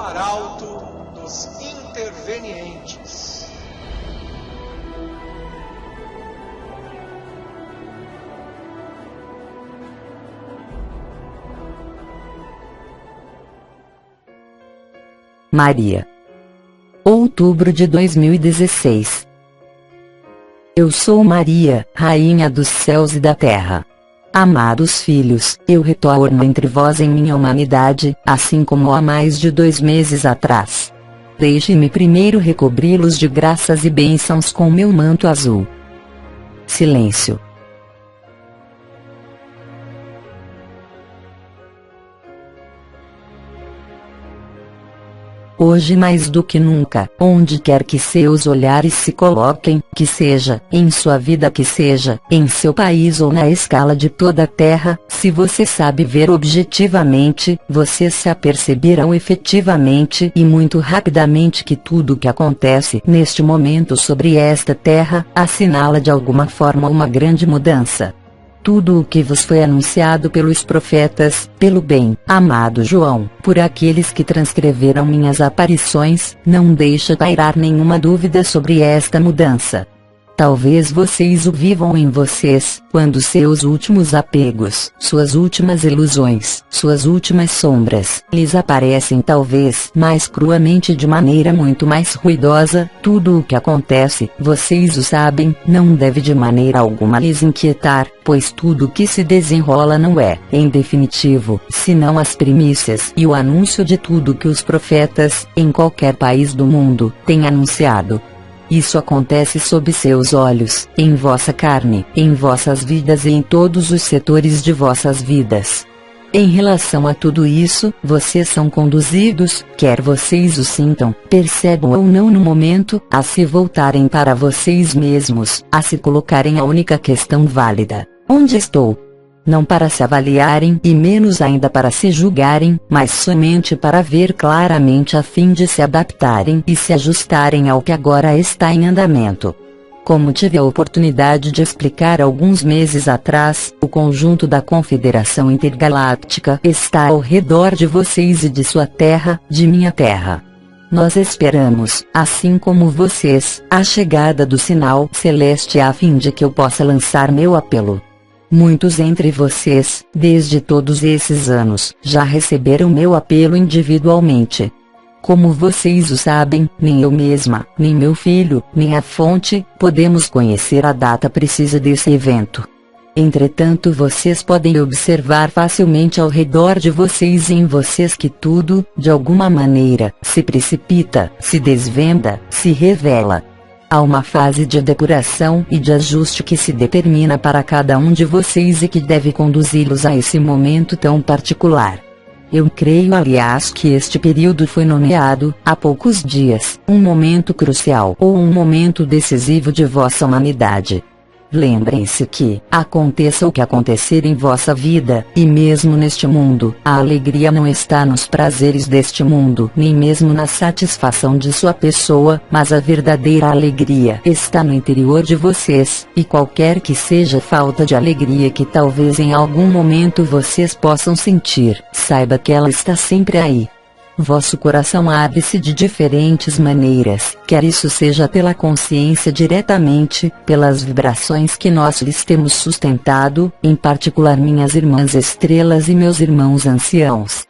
arauto dos intervenientes. Maria. Outubro de 2016. Eu sou Maria, Rainha dos céus e da terra. Amados filhos, eu retorno entre vós em minha humanidade, assim como há mais de 2 meses atrás. Deixe-me primeiro recobri-los de graças e bênçãos com meu manto azul. Silêncio. Hoje mais do que nunca, onde quer que seus olhares se coloquem, que seja, em sua vida, que seja, em seu país ou na escala de toda a Terra, se você sabe ver objetivamente, vocês se aperceberão efetivamente e muito rapidamente que tudo o que acontece neste momento sobre esta Terra, assinala de alguma forma uma grande mudança. Tudo o que vos foi anunciado pelos profetas, pelo bem, amado João, por aqueles que transcreveram minhas aparições, não deixa pairar nenhuma dúvida sobre esta mudança. Talvez vocês o vivam em vocês, quando seus últimos apegos, suas últimas ilusões, suas últimas sombras, lhes aparecem talvez mais cruamente de maneira muito mais ruidosa. Tudo o que acontece, vocês o sabem, não deve de maneira alguma lhes inquietar, pois tudo o que se desenrola não é, em definitivo, senão as primícias e o anúncio de tudo que os profetas, em qualquer país do mundo, têm anunciado. Isso acontece sob seus olhos, em vossa carne, em vossas vidas e em todos os setores de vossas vidas. Em relação a tudo isso, vocês são conduzidos, quer vocês o sintam, percebam ou não no momento, a se voltarem para vocês mesmos, a se colocarem a única questão válida: onde estou? Não para se avaliarem e menos ainda para se julgarem, mas somente para ver claramente a fim de se adaptarem e se ajustarem ao que agora está em andamento. Como tive a oportunidade de explicar alguns meses atrás, o conjunto da Confederação Intergaláctica está ao redor de vocês e de sua terra, de minha terra. Nós esperamos, assim como vocês, a chegada do sinal celeste a fim de que eu possa lançar meu apelo. Muitos entre vocês, desde todos esses anos, já receberam meu apelo individualmente. Como vocês o sabem, nem eu mesma, nem meu filho, nem a fonte, podemos conhecer a data precisa desse evento. Entretanto, vocês podem observar facilmente ao redor de vocês e em vocês que tudo, de alguma maneira, se precipita, se desvenda, se revela. Há uma fase de depuração e de ajuste que se determina para cada um de vocês e que deve conduzi-los a esse momento tão particular. Eu creio, aliás, que este período foi nomeado, há poucos dias, um momento crucial ou um momento decisivo de vossa humanidade. Lembrem-se que, aconteça o que acontecer em vossa vida, e mesmo neste mundo, a alegria não está nos prazeres deste mundo, nem mesmo na satisfação de sua pessoa, mas a verdadeira alegria está no interior de vocês, e qualquer que seja a falta de alegria que talvez em algum momento vocês possam sentir, saiba que ela está sempre aí. Vosso coração abre-se de diferentes maneiras, quer isso seja pela consciência diretamente, pelas vibrações que nós lhes temos sustentado, em particular minhas irmãs estrelas e meus irmãos anciãos.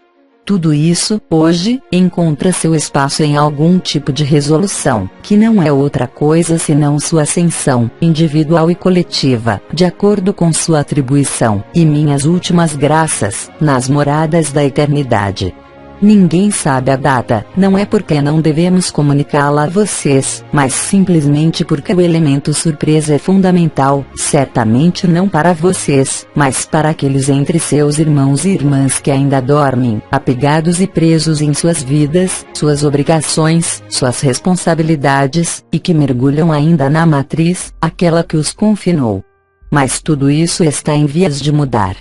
Tudo isso, hoje, encontra seu espaço em algum tipo de resolução, que não é outra coisa senão sua ascensão, individual e coletiva, de acordo com sua atribuição, e minhas últimas graças, nas moradas da eternidade. Ninguém sabe a data, não é porque não devemos comunicá-la a vocês, mas simplesmente porque o elemento surpresa é fundamental, certamente não para vocês, mas para aqueles entre seus irmãos e irmãs que ainda dormem, apegados e presos em suas vidas, suas obrigações, suas responsabilidades, e que mergulham ainda na matriz, aquela que os confinou. Mas tudo isso está em vias de mudar.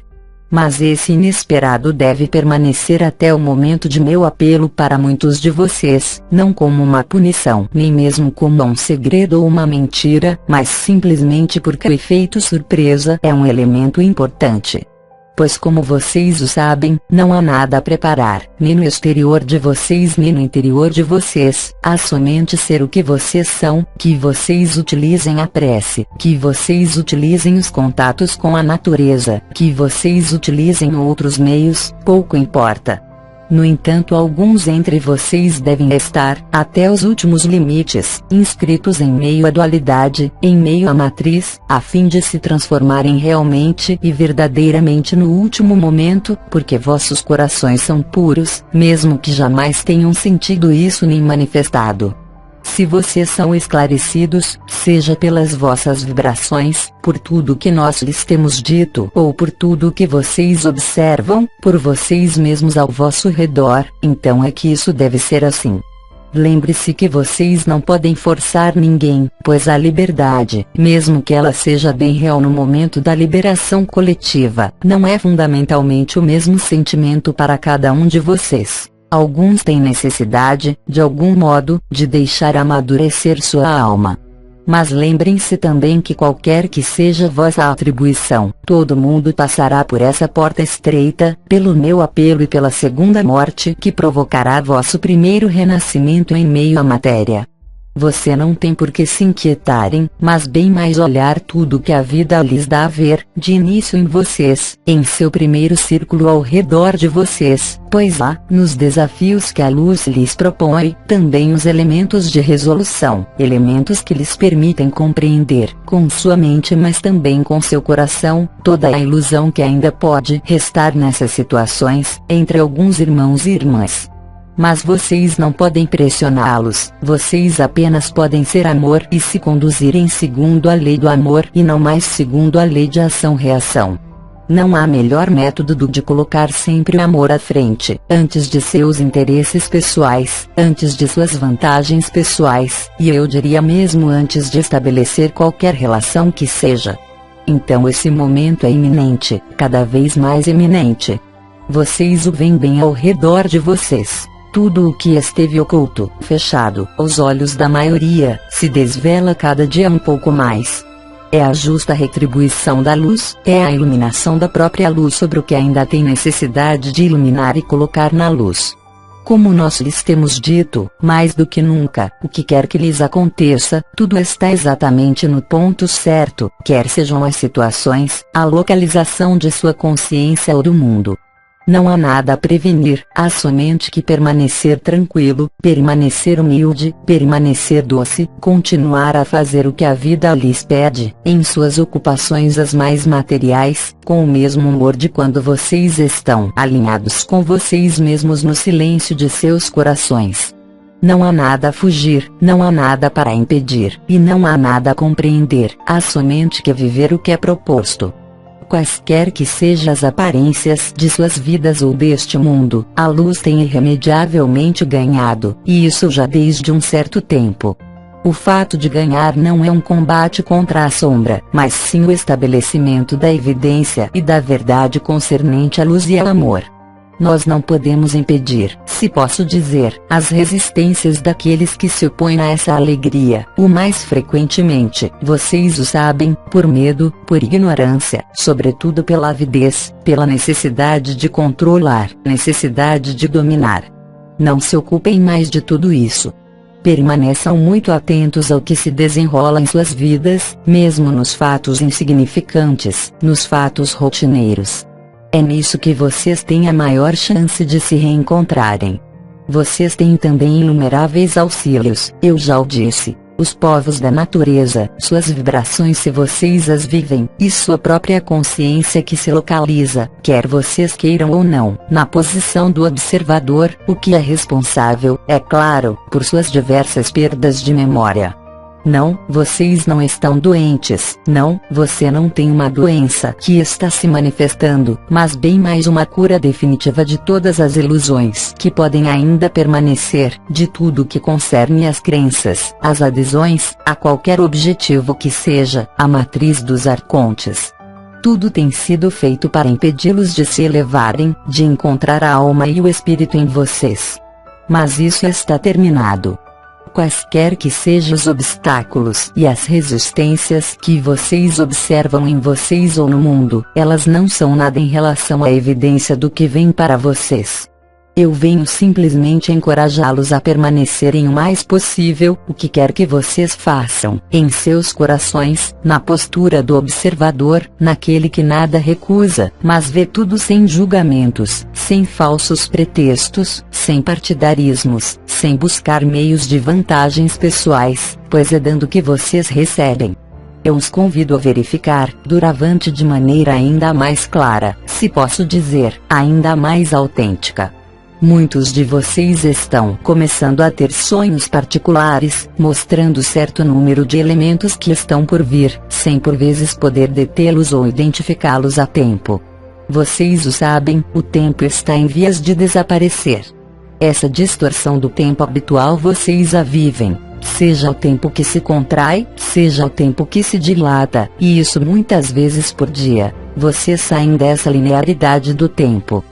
Mas esse inesperado deve permanecer até o momento de meu apelo para muitos de vocês, não como uma punição, nem mesmo como um segredo ou uma mentira, mas simplesmente porque o efeito surpresa é um elemento importante. pois como vocês o sabem, não há nada a preparar, nem no exterior de vocês nem no interior de vocês, há somente ser o que vocês são, que vocês utilizem a prece, que vocês utilizem os contatos com a natureza, que vocês utilizem outros meios, pouco importa. No entanto, alguns entre vocês devem estar, até os últimos limites, inscritos em meio à dualidade, em meio à matriz, a fim de se transformarem realmente e verdadeiramente no último momento, porque vossos corações são puros, mesmo que jamais tenham sentido isso nem manifestado. Se vocês são esclarecidos, seja pelas vossas vibrações, por tudo que nós lhes temos dito, ou por tudo que vocês observam, por vocês mesmos ao vosso redor, então é que isso deve ser assim. Lembre-se que vocês não podem forçar ninguém, pois a liberdade, mesmo que ela seja bem real no momento da liberação coletiva, não é fundamentalmente o mesmo sentimento para cada um de vocês. Alguns têm necessidade, de algum modo, de deixar amadurecer sua alma. Mas lembrem-se também que qualquer que seja vossa atribuição, todo mundo passará por essa porta estreita, pelo meu apelo e pela segunda morte que provocará vosso primeiro renascimento em meio à matéria. Você não tem por que se inquietarem, mas bem mais olhar tudo que a vida lhes dá a ver, de início em vocês, em seu primeiro círculo ao redor de vocês, pois há, nos desafios que a luz lhes propõe, também os elementos de resolução, elementos que lhes permitem compreender, com sua mente mas também com seu coração, toda a ilusão que ainda pode restar nessas situações, entre alguns irmãos e irmãs. Mas vocês não podem pressioná-los, vocês apenas podem ser amor e se conduzirem segundo a lei do amor e não mais segundo a lei de ação-reação. Não há melhor método do de colocar sempre o amor à frente, antes de seus interesses pessoais, antes de suas vantagens pessoais, e eu diria mesmo antes de estabelecer qualquer relação que seja. Então esse momento é iminente, cada vez mais iminente. Vocês o veem bem ao redor de vocês. Tudo o que esteve oculto, fechado, aos olhos da maioria, se desvela cada dia um pouco mais. É a justa retribuição da luz, é a iluminação da própria luz sobre o que ainda tem necessidade de iluminar e colocar na luz. Como nós lhes temos dito, mais do que nunca, o que quer que lhes aconteça, tudo está exatamente no ponto certo, quer sejam as situações, a localização de sua consciência ou do mundo. Não há nada a prevenir, há somente que permanecer tranquilo, permanecer humilde, permanecer doce, continuar a fazer o que a vida lhes pede, em suas ocupações as mais materiais, com o mesmo humor de quando vocês estão alinhados com vocês mesmos no silêncio de seus corações. Não há nada a fugir, não há nada para impedir, e não há nada a compreender, há somente que viver o que é proposto. Quaisquer que sejam as aparências de suas vidas ou deste mundo, a luz tem irremediavelmente ganhado, e isso já desde um certo tempo. O fato de ganhar não é um combate contra a sombra, mas sim o estabelecimento da evidência e da verdade concernente à luz e ao amor. Nós não podemos impedir, se posso dizer, as resistências daqueles que se opõem a essa alegria, o mais frequentemente, vocês o sabem, por medo, por ignorância, sobretudo pela avidez, pela necessidade de controlar, necessidade de dominar. Não se ocupem mais de tudo isso. Permaneçam muito atentos ao que se desenrola em suas vidas, mesmo nos fatos insignificantes, nos fatos rotineiros. É nisso que vocês têm a maior chance de se reencontrarem. Vocês têm também inumeráveis auxílios, eu já o disse, os povos da natureza, suas vibrações se vocês as vivem, e sua própria consciência que se localiza, quer vocês queiram ou não, na posição do observador, o que é responsável, é claro, por suas diversas perdas de memória. Não, vocês não estão doentes, não, você não tem uma doença que está se manifestando, mas bem mais uma cura definitiva de todas as ilusões que podem ainda permanecer, de tudo que concerne as crenças, as adesões, a qualquer objetivo que seja, a matriz dos arcontes. Tudo tem sido feito para impedi-los de se elevarem, de encontrar a alma e o espírito em vocês. Mas isso está terminado. Quaisquer que sejam os obstáculos e as resistências que vocês observam em vocês ou no mundo, elas não são nada em relação à evidência do que vem para vocês. Eu venho simplesmente encorajá-los a permanecerem o mais possível, o que quer que vocês façam, em seus corações, na postura do observador, naquele que nada recusa, mas vê tudo sem julgamentos, sem falsos pretextos, sem partidarismos, sem buscar meios de vantagens pessoais, pois é dando que vocês recebem. Eu os convido a verificar, doravante de maneira ainda mais clara, se posso dizer, ainda mais autêntica. Muitos de vocês estão começando a ter sonhos particulares, mostrando certo número de elementos que estão por vir, sem por vezes poder detê-los ou identificá-los a tempo. Vocês o sabem, o tempo está em vias de desaparecer. Essa distorção do tempo habitual vocês a vivem, seja o tempo que se contrai, seja o tempo que se dilata, e isso muitas vezes por dia. Vocês saem dessa linearidade do tempo.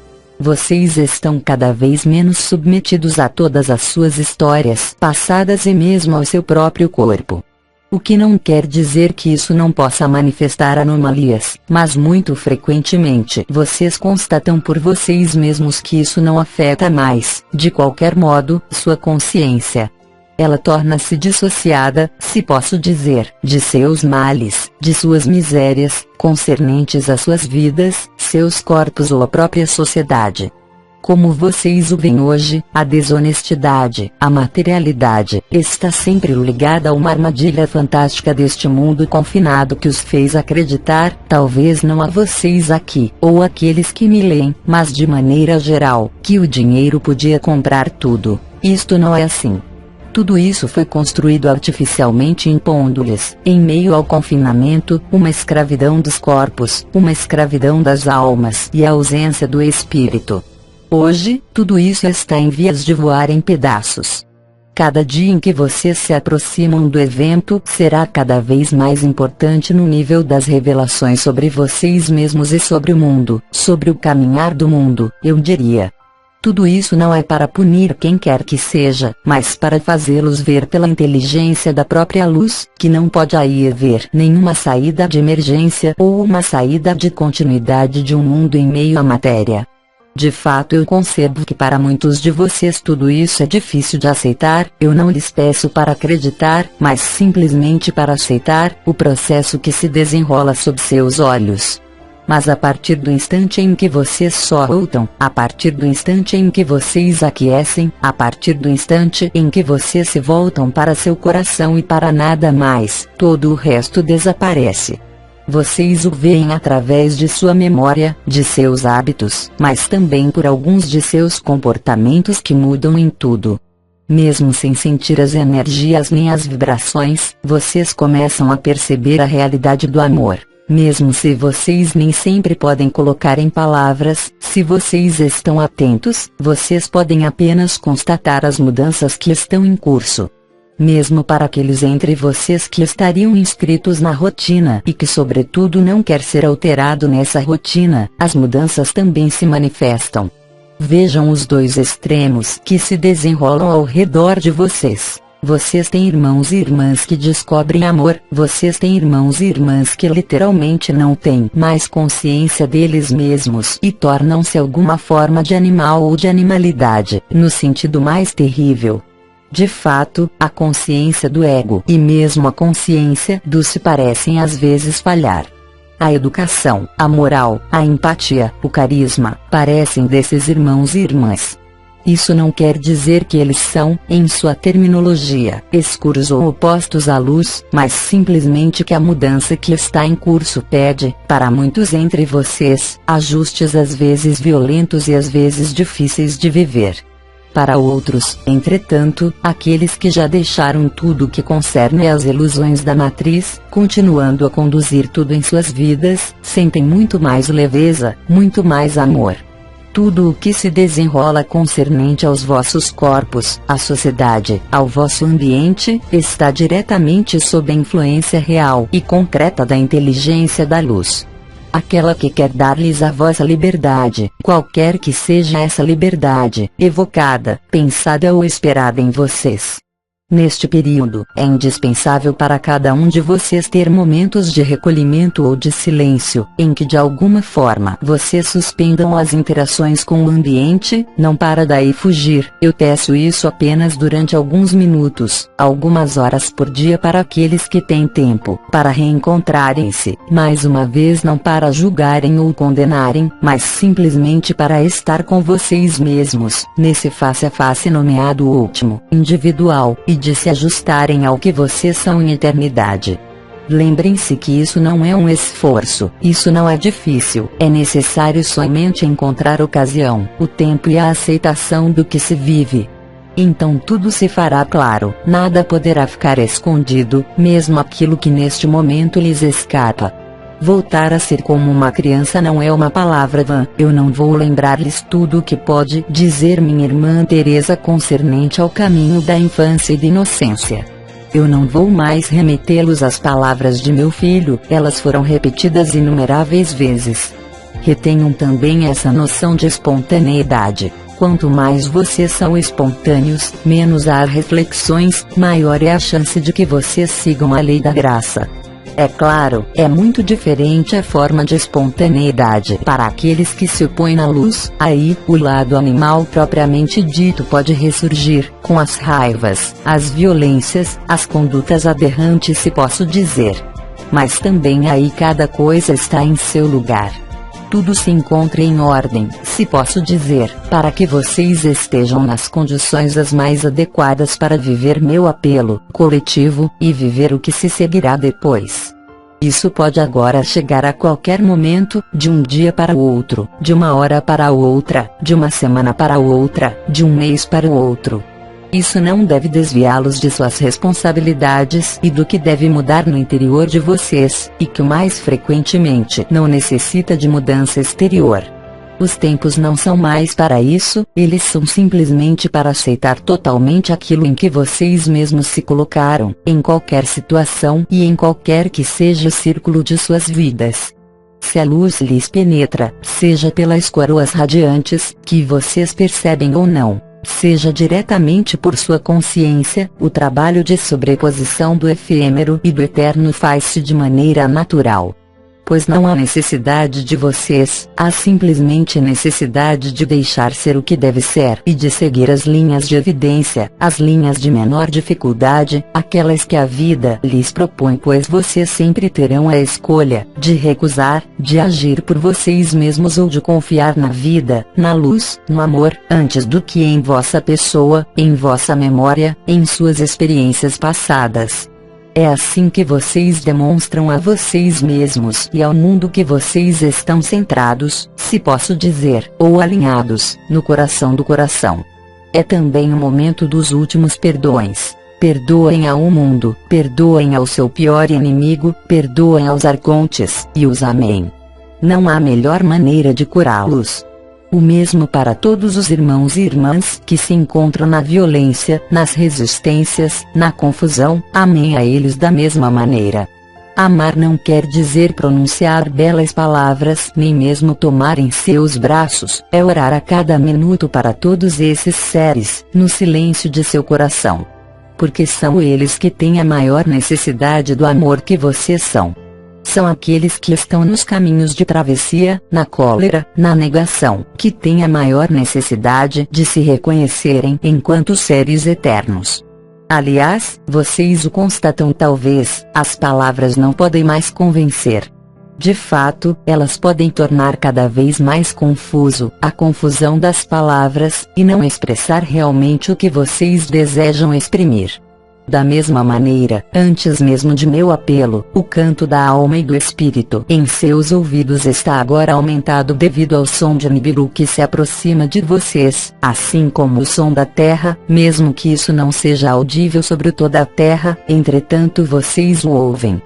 Vocês estão cada vez menos submetidos a todas as suas histórias passadas e mesmo ao seu próprio corpo. O que não quer dizer que isso não possa manifestar anomalias, mas muito frequentemente vocês constatam por vocês mesmos que isso não afeta mais, de qualquer modo, sua consciência. Ela torna-se dissociada, se posso dizer, de seus males, de suas misérias, concernentes às suas vidas, seus corpos ou a própria sociedade. Como vocês o veem hoje, a desonestidade, a materialidade, está sempre ligada a uma armadilha fantástica deste mundo confinado que os fez acreditar, talvez não a vocês aqui, ou aqueles que me leem, mas de maneira geral, que o dinheiro podia comprar tudo. Isto não é assim. Tudo isso foi construído artificialmente impondo-lhes, em meio ao confinamento, uma escravidão dos corpos, uma escravidão das almas e a ausência do espírito. Hoje, tudo isso está em vias de voar em pedaços. Cada dia em que vocês se aproximam do evento será cada vez mais importante no nível das revelações sobre vocês mesmos e sobre o mundo, sobre o caminhar do mundo, eu diria. Tudo isso não é para punir quem quer que seja, mas para fazê-los ver pela inteligência da própria luz, que não pode aí haver nenhuma saída de emergência ou uma saída de continuidade de um mundo em meio à matéria. De fato eu concebo que para muitos de vocês tudo isso é difícil de aceitar, eu não lhes peço para acreditar, mas simplesmente para aceitar o processo que se desenrola sob seus olhos. Mas a partir do instante em que vocês soltam, a partir do instante em que vocês aquecem, a partir do instante em que vocês se voltam para seu coração e para nada mais, todo o resto desaparece. Vocês o veem através de sua memória, de seus hábitos, mas também por alguns de seus comportamentos que mudam em tudo. Mesmo sem sentir as energias nem as vibrações, vocês começam a perceber a realidade do amor. Mesmo se vocês nem sempre podem colocar em palavras, se vocês estão atentos, vocês podem apenas constatar as mudanças que estão em curso. Mesmo para aqueles entre vocês que estariam inscritos na rotina e que sobretudo não quer ser alterado nessa rotina, as mudanças também se manifestam. Vejam os dois extremos que se desenrolam ao redor de vocês. Vocês têm irmãos e irmãs que descobrem amor, vocês têm irmãos e irmãs que literalmente não têm mais consciência deles mesmos e tornam-se alguma forma de animal ou de animalidade, no sentido mais terrível. De fato, a consciência do ego e mesmo a consciência do se parecem às vezes falhar. A educação, a moral, a empatia, o carisma, parecem desses irmãos e irmãs. Isso não quer dizer que eles são, em sua terminologia, escuros ou opostos à luz, mas simplesmente que a mudança que está em curso pede, para muitos entre vocês, ajustes às vezes violentos e às vezes difíceis de viver. Para outros, entretanto, aqueles que já deixaram tudo o que concerne às ilusões da matriz, continuando a conduzir tudo em suas vidas, sentem muito mais leveza, muito mais amor. Tudo o que se desenrola concernente aos vossos corpos, à sociedade, ao vosso ambiente, está diretamente sob a influência real e concreta da inteligência da luz. Aquela que quer dar-lhes a vossa liberdade, qualquer que seja essa liberdade, evocada, pensada ou esperada em vocês. Neste período, é indispensável para cada um de vocês ter momentos de recolhimento ou de silêncio, em que de alguma forma vocês suspendam as interações com o ambiente, não para daí fugir. Eu peço isso apenas durante alguns minutos, algumas horas por dia para aqueles que têm tempo, para reencontrarem-se, mais uma vez não para julgarem ou condenarem, mas simplesmente para estar com vocês mesmos, nesse face a face nomeado último, individual, e de se ajustarem ao que vocês são em eternidade. Lembrem-se que isso não é um esforço, isso não é difícil, é necessário somente encontrar ocasião, o tempo e a aceitação do que se vive. Então tudo se fará claro, nada poderá ficar escondido, mesmo aquilo que neste momento lhes escapa. Voltar a ser como uma criança não é uma palavra vã. Eu não vou lembrar-lhes tudo o que pode dizer minha irmã Teresa concernente ao caminho da infância e da inocência. Eu não vou mais remetê-los às palavras de meu filho, elas foram repetidas inumeráveis vezes. Retenham também essa noção de espontaneidade. Quanto mais vocês são espontâneos, menos há reflexões, maior é a chance de que vocês sigam a lei da graça. É claro, é muito diferente a forma de espontaneidade para aqueles que se opõem na luz. Aí, o lado animal propriamente dito pode ressurgir, com as raivas, as violências, as condutas aberrantes se posso dizer. Mas também aí cada coisa está em seu lugar. Tudo se encontra em ordem, se posso dizer, para que vocês estejam nas condições as mais adequadas para viver meu apelo coletivo, e viver o que se seguirá depois. Isso pode agora chegar a qualquer momento, de um dia para o outro, de uma hora para a outra, de uma semana para a outra, de um mês para o outro. Isso não deve desviá-los de suas responsabilidades e do que deve mudar no interior de vocês, e que o mais frequentemente não necessita de mudança exterior. Os tempos não são mais para isso, eles são simplesmente para aceitar totalmente aquilo em que vocês mesmos se colocaram, em qualquer situação e em qualquer que seja o círculo de suas vidas. Se a luz lhes penetra, seja pelas coroas radiantes, que vocês percebem ou não, seja diretamente por sua consciência, o trabalho de sobreposição do efêmero e do eterno faz-se de maneira natural. Pois não há necessidade de vocês, há simplesmente necessidade de deixar ser o que deve ser e de seguir as linhas de evidência, as linhas de menor dificuldade, aquelas que a vida lhes propõe, pois vocês sempre terão a escolha de recusar, de agir por vocês mesmos ou de confiar na vida, na luz, no amor, antes do que em vossa pessoa, em vossa memória, em suas experiências passadas. É assim que vocês demonstram a vocês mesmos e ao mundo que vocês estão centrados, se posso dizer, ou alinhados, no coração do coração. É também o momento dos últimos perdões. Perdoem ao mundo, perdoem ao seu pior inimigo, perdoem aos arcontes, e os amém. Não há melhor maneira de curá-los. O mesmo para todos os irmãos e irmãs que se encontram na violência, nas resistências, na confusão, amém a eles da mesma maneira. Amar não quer dizer pronunciar belas palavras, nem mesmo tomar em seus braços, é orar a cada minuto para todos esses seres, no silêncio de seu coração. Porque são eles que têm a maior necessidade do amor que vocês são. São aqueles que estão nos caminhos de travessia, na cólera, na negação, que têm a maior necessidade de se reconhecerem enquanto seres eternos. Aliás, vocês o constatam talvez, as palavras não podem mais convencer. De fato, elas podem tornar cada vez mais confuso a confusão das palavras, e não expressar realmente o que vocês desejam exprimir. Da mesma maneira, antes mesmo de meu apelo, o canto da alma e do espírito em seus ouvidos está agora aumentado devido ao som de Nibiru que se aproxima de vocês, assim como o som da terra, mesmo que isso não seja audível sobre toda a terra, entretanto vocês o ouvem.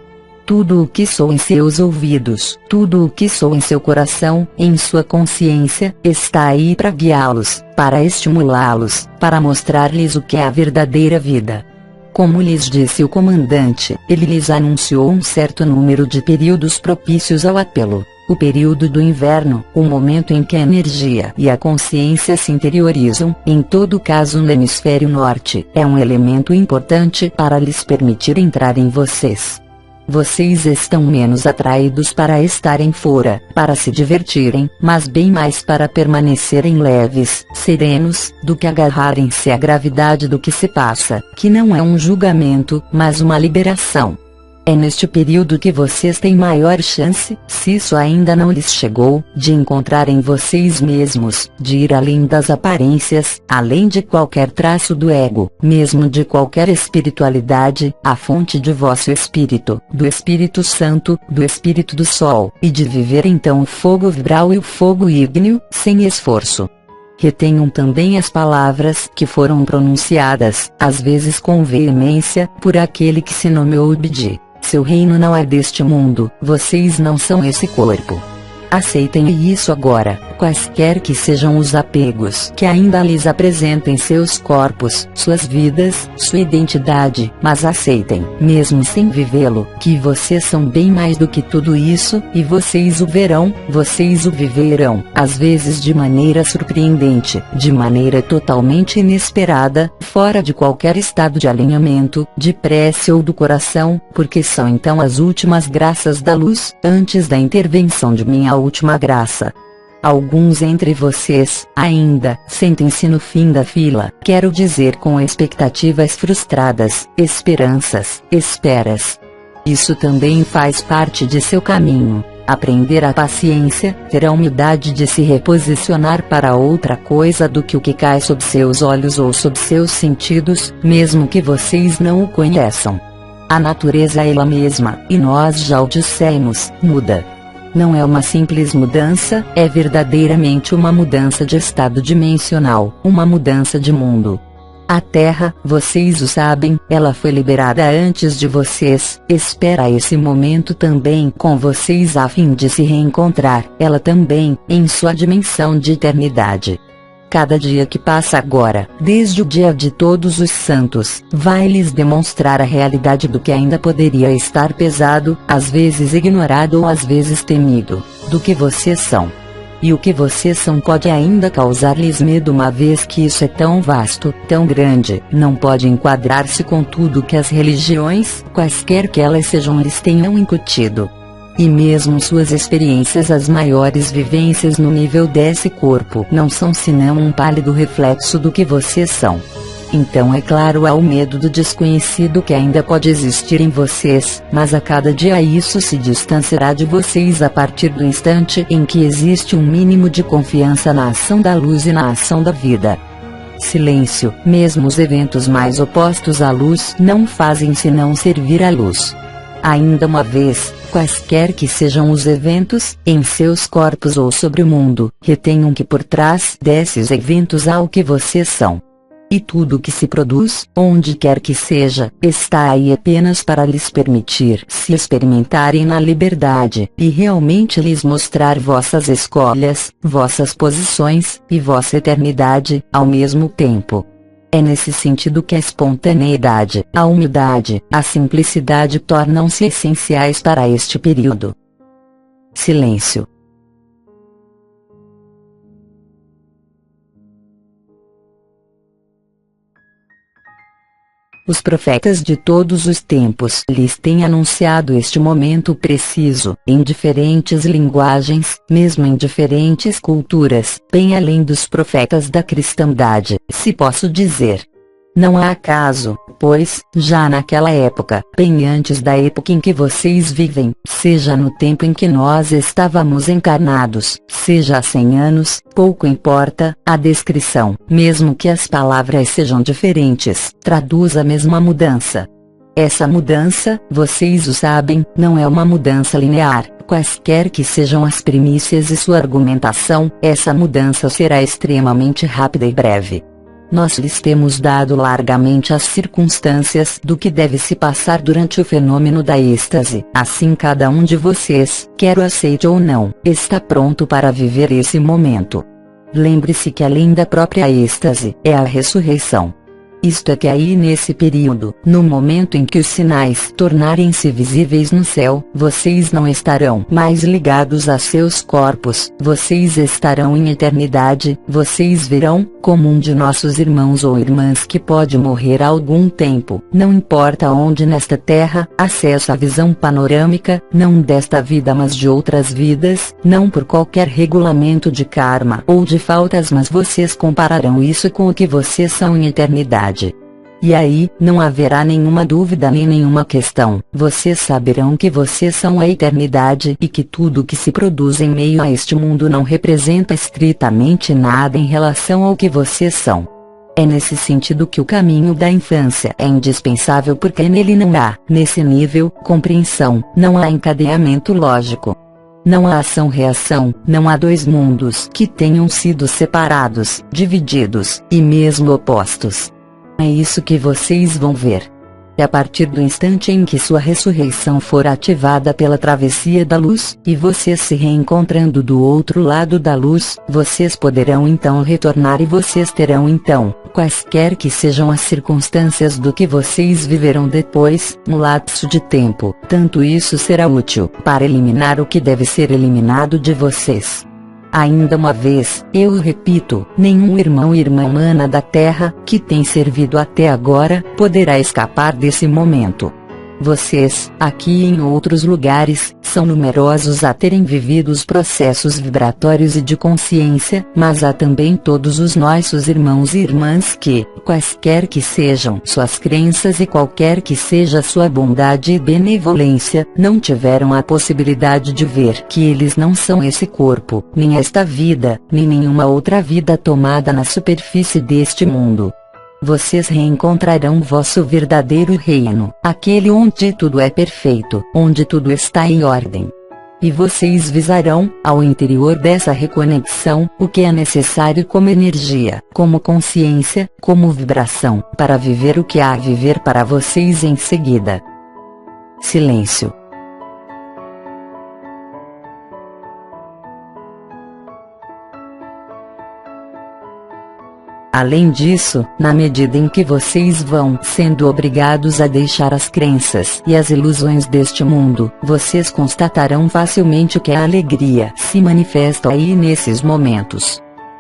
Tudo o que soa em seus ouvidos, tudo o que soa em seu coração, em sua consciência, está aí para guiá-los, para estimulá-los, para mostrar-lhes o que é a verdadeira vida. Como lhes disse o comandante, ele lhes anunciou um certo número de períodos propícios ao apelo. O período do inverno, o momento em que a energia e a consciência se interiorizam, em todo caso no hemisfério norte, é um elemento importante para lhes permitir entrar em vocês. Vocês estão menos atraídos para estarem fora, para se divertirem, mas bem mais para permanecerem leves, serenos, do que agarrarem-se à gravidade do que se passa, que não é um julgamento, mas uma liberação. É neste período que vocês têm maior chance, se isso ainda não lhes chegou, de encontrar em vocês mesmos, de ir além das aparências, além de qualquer traço do ego, mesmo de qualquer espiritualidade, a fonte de vosso espírito, do Espírito Santo, do Espírito do Sol, e de viver então o fogo vibral e o fogo ígneo, sem esforço. Retenham também as palavras que foram pronunciadas, às vezes com veemência, por aquele que se nomeou Bidi. Seu reino não é deste mundo, vocês não são esse corpo. Aceitem isso agora, quaisquer que sejam os apegos que ainda lhes apresentem seus corpos, suas vidas, sua identidade, mas aceitem, mesmo sem vivê-lo, que vocês são bem mais do que tudo isso, e vocês o verão, vocês o viverão, às vezes de maneira surpreendente, de maneira totalmente inesperada, fora de qualquer estado de alinhamento, de prece ou do coração, porque são então as últimas graças da luz, antes da intervenção de minha última graça. Alguns entre vocês, ainda, sentem-se no fim da fila, quero dizer com expectativas frustradas, esperanças, esperas. Isso também faz parte de seu caminho. Aprender a paciência, ter a humildade de se reposicionar para outra coisa do que o que cai sob seus olhos ou sob seus sentidos, mesmo que vocês não o conheçam. A natureza é ela mesma, e nós já o dissemos, muda. Não é uma simples mudança, é verdadeiramente uma mudança de estado dimensional, uma mudança de mundo. A Terra, vocês o sabem, ela foi liberada antes de vocês, espera esse momento também com vocês a fim de se reencontrar, ela também, em sua dimensão de eternidade. Cada dia que passa agora, desde o dia de todos os santos, vai lhes demonstrar a realidade do que ainda poderia estar pesado, às vezes ignorado ou às vezes temido, do que vocês são. E o que vocês são pode ainda causar-lhes medo, uma vez que isso é tão vasto, tão grande, não pode enquadrar-se com tudo que as religiões, quaisquer que elas sejam, lhes tenham incutido. E mesmo suas experiências, as maiores vivências no nível desse corpo, não são senão um pálido reflexo do que vocês são. Então é claro, há o medo do desconhecido que ainda pode existir em vocês, mas a cada dia isso se distanciará de vocês a partir do instante em que existe um mínimo de confiança na ação da luz e na ação da vida. Silêncio, mesmo os eventos mais opostos à luz não fazem senão servir à luz. Ainda uma vez, quaisquer que sejam os eventos, em seus corpos ou sobre o mundo, retenham que por trás desses eventos há o que vocês são. E tudo que se produz, onde quer que seja, está aí apenas para lhes permitir se experimentarem na liberdade, e realmente lhes mostrar vossas escolhas, vossas posições, e vossa eternidade, ao mesmo tempo. É nesse sentido que a espontaneidade, a humildade, a simplicidade tornam-se essenciais para este período. Silêncio. Os profetas de todos os tempos lhes têm anunciado este momento preciso, em diferentes linguagens, mesmo em diferentes culturas, bem além dos profetas da cristandade, se posso dizer. Não há acaso, pois, já naquela época, bem antes da época em que vocês vivem, seja no tempo em que nós estávamos encarnados, seja há 100 anos, pouco importa, a descrição, mesmo que as palavras sejam diferentes, traduz a mesma mudança. Essa mudança, vocês o sabem, não é uma mudança linear, quaisquer que sejam as primícias e sua argumentação, essa mudança será extremamente rápida e breve. Nós lhes temos dado largamente as circunstâncias do que deve se passar durante o fenômeno da êxtase, assim cada um de vocês, quer o aceite ou não, está pronto para viver esse momento. Lembre-se que além da própria êxtase, é a ressurreição. Isto é que aí nesse período, no momento em que os sinais tornarem-se visíveis no céu, vocês não estarão mais ligados a seus corpos, vocês estarão em eternidade, vocês verão, como um de nossos irmãos ou irmãs que pode morrer há algum tempo, não importa onde nesta terra, acesso à visão panorâmica, não desta vida mas de outras vidas, não por qualquer regulamento de karma ou de faltas, mas vocês compararão isso com o que vocês são em eternidade. E aí, não haverá nenhuma dúvida nem nenhuma questão, vocês saberão que vocês são a eternidade e que tudo que se produz em meio a este mundo não representa estritamente nada em relação ao que vocês são. É nesse sentido que o caminho da infância é indispensável, porque nele não há, nesse nível, compreensão, não há encadeamento lógico. Não há ação-reação, não há dois mundos que tenham sido separados, divididos, e mesmo opostos. É isso que vocês vão ver. E a partir do instante em que sua ressurreição for ativada pela travessia da luz, e vocês se reencontrando do outro lado da luz, vocês poderão então retornar e vocês terão então, quaisquer que sejam as circunstâncias do que vocês viverão depois, no lapso de tempo, tanto isso será útil para eliminar o que deve ser eliminado de vocês. Ainda uma vez, eu repito, nenhum irmão e irmã humana da Terra, que tem servido até agora, poderá escapar desse momento. Vocês, aqui e em outros lugares, são numerosos a terem vivido os processos vibratórios e de consciência, mas há também todos os nossos irmãos e irmãs que, quaisquer que sejam suas crenças e qualquer que seja sua bondade e benevolência, não tiveram a possibilidade de ver que eles não são esse corpo, nem esta vida, nem nenhuma outra vida tomada na superfície deste mundo. Vocês reencontrarão vosso verdadeiro reino, aquele onde tudo é perfeito, onde tudo está em ordem. E vocês visarão, ao interior dessa reconexão, o que é necessário como energia, como consciência, como vibração, para viver o que há a viver para vocês em seguida. Silêncio. Além disso, na medida em que vocês vão sendo obrigados a deixar as crenças e as ilusões deste mundo, vocês constatarão facilmente que a alegria se manifesta aí nesses momentos.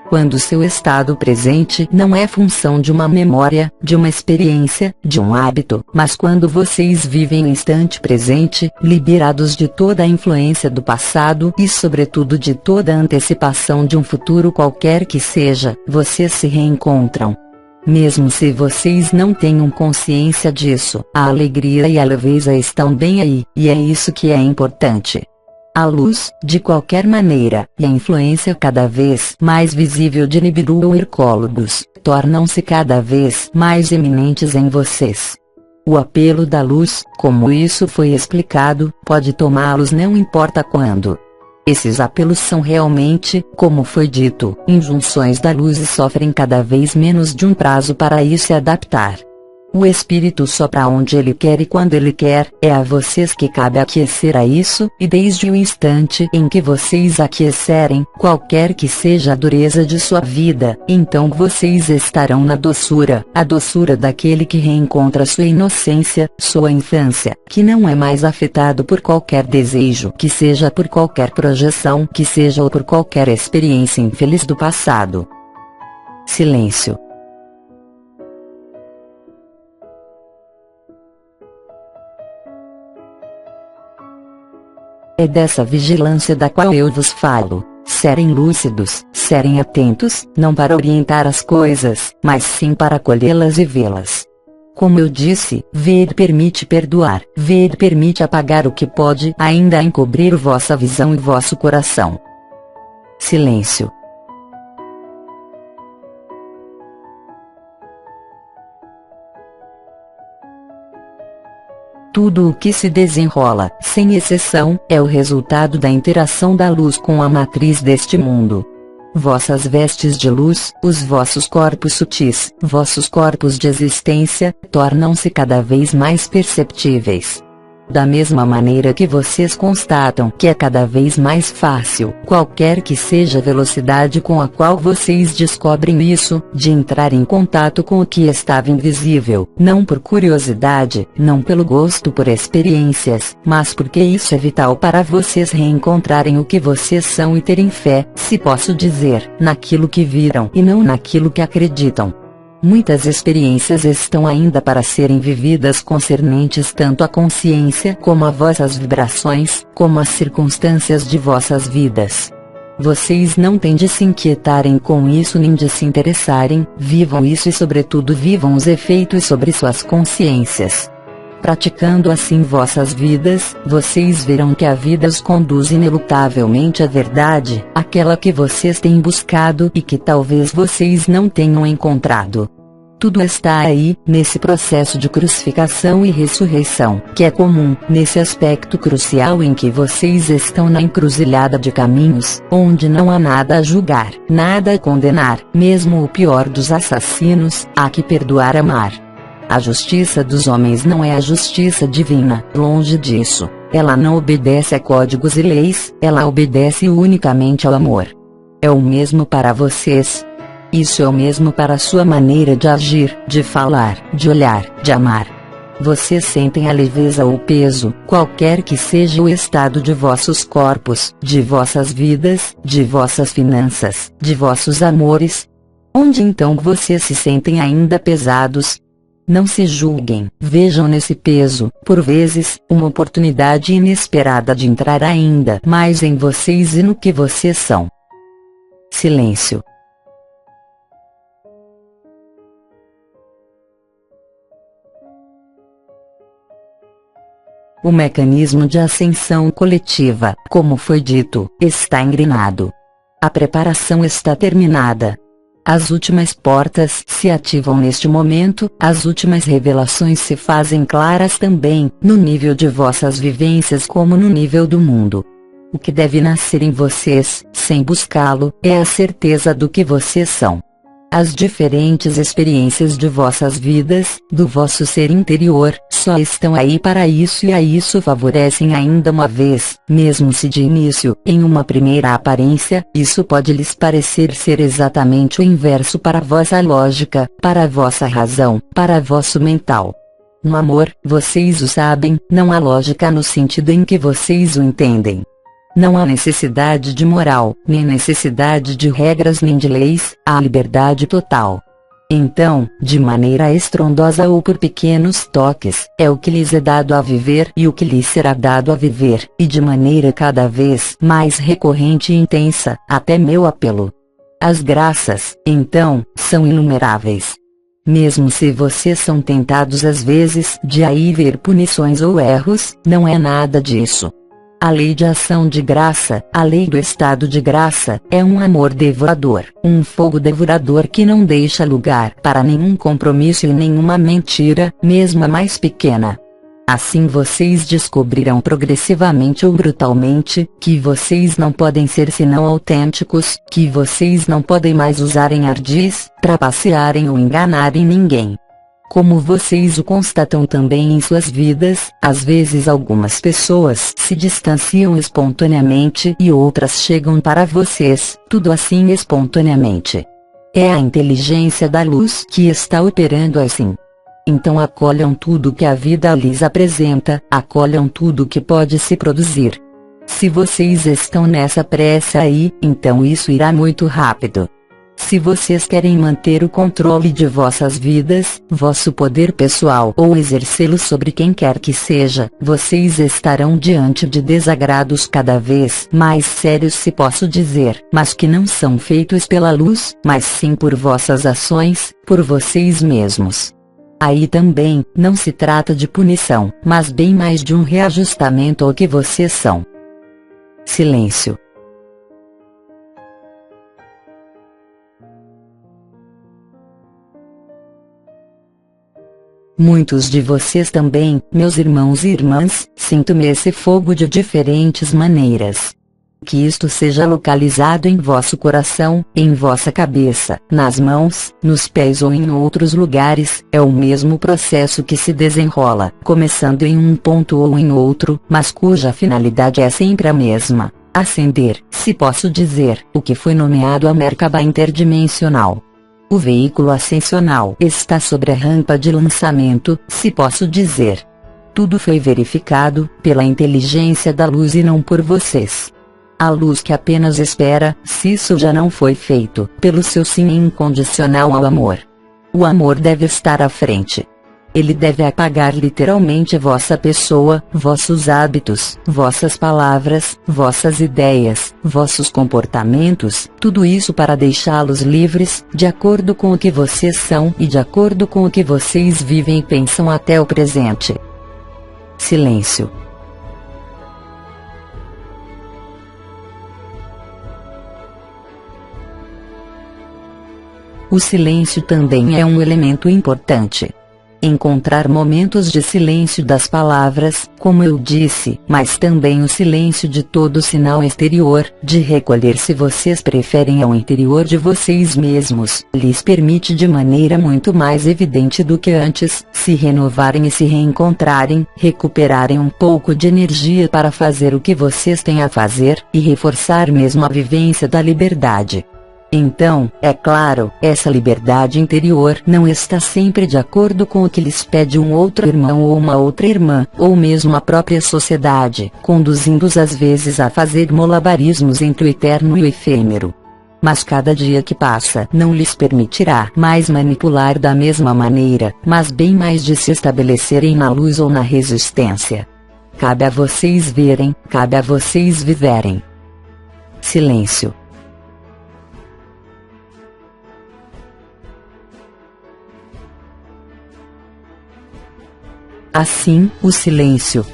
Quando seu estado presente não é função de uma memória, de uma experiência, de um hábito, mas quando vocês vivem o instante presente, liberados de toda a influência do passado e sobretudo de toda a antecipação de um futuro qualquer que seja, vocês se reencontram. Mesmo se vocês não tenham consciência disso, a alegria e a leveza estão bem aí, e é isso que é importante. A luz, de qualquer maneira, e a influência cada vez mais visível de Nibiru ou Hercólogus, tornam-se cada vez mais eminentes em vocês. O apelo da luz, como isso foi explicado, pode tomá-los não importa quando. Esses apelos são realmente, como foi dito, injunções da luz e sofrem cada vez menos de um prazo para ir se adaptar. O Espírito sopra onde ele quer e quando ele quer, é a vocês que cabe aquecer a isso, e desde o instante em que vocês aquecerem, qualquer que seja a dureza de sua vida, então vocês estarão na doçura, a doçura daquele que reencontra sua inocência, sua infância, que não é mais afetado por qualquer desejo, que seja por qualquer projeção, que seja ou por qualquer experiência infeliz do passado. Silêncio. É dessa vigilância da qual eu vos falo. Serem lúcidos, serem atentos, não para orientar as coisas, mas sim para acolhê-las e vê-las. Como eu disse, ver permite perdoar, ver permite apagar o que pode ainda encobrir vossa visão e vosso coração. Silêncio. Tudo o que se desenrola, sem exceção, é o resultado da interação da luz com a matriz deste mundo. Vossas vestes de luz, os vossos corpos sutis, vossos corpos de existência, tornam-se cada vez mais perceptíveis. Da mesma maneira que vocês constatam que é cada vez mais fácil, qualquer que seja a velocidade com a qual vocês descobrem isso, de entrar em contato com o que estava invisível, não por curiosidade, não pelo gosto por experiências, mas porque isso é vital para vocês reencontrarem o que vocês são e terem fé, se posso dizer, naquilo que viram e não naquilo que acreditam. Muitas experiências estão ainda para serem vividas concernentes tanto à consciência como a vossas vibrações, como às circunstâncias de vossas vidas. Vocês não têm de se inquietarem com isso nem de se interessarem, vivam isso e sobretudo vivam os efeitos sobre suas consciências. Praticando assim vossas vidas, vocês verão que a vida os conduz inelutavelmente à verdade, aquela que vocês têm buscado e que talvez vocês não tenham encontrado. Tudo está aí, nesse processo de crucificação e ressurreição, que é comum, nesse aspecto crucial em que vocês estão na encruzilhada de caminhos, onde não há nada a julgar, nada a condenar, mesmo o pior dos assassinos, há que perdoar amar. A justiça dos homens não é a justiça divina, longe disso. Ela não obedece a códigos e leis, ela obedece unicamente ao amor. É o mesmo para vocês. Isso é o mesmo para a sua maneira de agir, de falar, de olhar, de amar. Vocês sentem a leveza ou o peso, qualquer que seja o estado de vossos corpos, de vossas vidas, de vossas finanças, de vossos amores. Onde então vocês se sentem ainda pesados? Não se julguem, vejam nesse peso, por vezes, uma oportunidade inesperada de entrar ainda mais em vocês e no que vocês são. Silêncio. O mecanismo de ascensão coletiva, como foi dito, está engrenado. A preparação está terminada. As últimas portas se ativam neste momento, as últimas revelações se fazem claras também, no nível de vossas vivências como no nível do mundo. O que deve nascer em vocês, sem buscá-lo, é a certeza do que vocês são. As diferentes experiências de vossas vidas, do vosso ser interior, só estão aí para isso e a isso favorecem ainda uma vez, mesmo se de início, em uma primeira aparência, isso pode lhes parecer ser exatamente o inverso para a vossa lógica, para a vossa razão, para vosso mental. No amor, vocês o sabem, não há lógica no sentido em que vocês o entendem. Não há necessidade de moral, nem necessidade de regras nem de leis, há liberdade total. Então, de maneira estrondosa ou por pequenos toques, é o que lhes é dado a viver e o que lhes será dado a viver, e de maneira cada vez mais recorrente e intensa, até meu apelo. As graças, então, são inumeráveis. Mesmo se vocês são tentados às vezes de aí ver punições ou erros, não é nada disso. A lei de ação de graça, a lei do estado de graça, é um amor devorador, um fogo devorador que não deixa lugar para nenhum compromisso e nenhuma mentira, mesmo a mais pequena. Assim vocês descobrirão progressivamente ou brutalmente, que vocês não podem ser senão autênticos, que vocês não podem mais usarem ardis, trapacearem ou enganarem ninguém. Como vocês o constatam também em suas vidas, às vezes algumas pessoas se distanciam espontaneamente e outras chegam para vocês, tudo assim espontaneamente. É a inteligência da luz que está operando assim. Então acolham tudo que a vida lhes apresenta, acolham tudo que pode se produzir. Se vocês estão nessa pressa aí, então isso irá muito rápido. Se vocês querem manter o controle de vossas vidas, vosso poder pessoal ou exercê-lo sobre quem quer que seja, vocês estarão diante de desagrados cada vez mais sérios se posso dizer, mas que não são feitos pela luz, mas sim por vossas ações, por vocês mesmos. Aí também, não se trata de punição, mas bem mais de um reajustamento ao que vocês são. Silêncio. Muitos de vocês também, meus irmãos e irmãs, sinto-me esse fogo de diferentes maneiras. que isto seja localizado em vosso coração, em vossa cabeça, nas mãos, nos pés ou em outros lugares, é o mesmo processo que se desenrola, começando em um ponto ou em outro, mas cuja finalidade é sempre a mesma: ascender, se posso dizer, o que foi nomeado a Merkaba interdimensional. O veículo ascensional está sobre a rampa de lançamento, se posso dizer. Tudo foi verificado pela inteligência da luz e não por vocês. A luz que apenas espera, se isso já não foi feito, pelo seu sim incondicional ao amor. O amor deve estar à frente. Ele deve apagar literalmente vossa pessoa, vossos hábitos, vossas palavras, vossas ideias, vossos comportamentos, tudo isso para deixá-los livres, de acordo com o que vocês são e de acordo com o que vocês vivem e pensam até o presente. Silêncio. O silêncio também é um elemento importante. Encontrar momentos de silêncio das palavras, como eu disse, mas também o silêncio de todo sinal exterior, de recolher se vocês preferem ao interior de vocês mesmos, lhes permite de maneira muito mais evidente do que antes, se renovarem e se reencontrarem, recuperarem um pouco de energia para fazer o que vocês têm a fazer, e reforçar mesmo a vivência da liberdade. Então, é claro, essa liberdade interior não está sempre de acordo com o que lhes pede um outro irmão ou uma outra irmã, ou mesmo a própria sociedade, conduzindo-os às vezes a fazer malabarismos entre o eterno e o efêmero. Mas cada dia que passa não lhes permitirá mais manipular da mesma maneira, mas bem mais de se estabelecerem na luz ou na resistência. Cabe a vocês verem, cabe a vocês viverem. Silêncio. Assim, o silêncio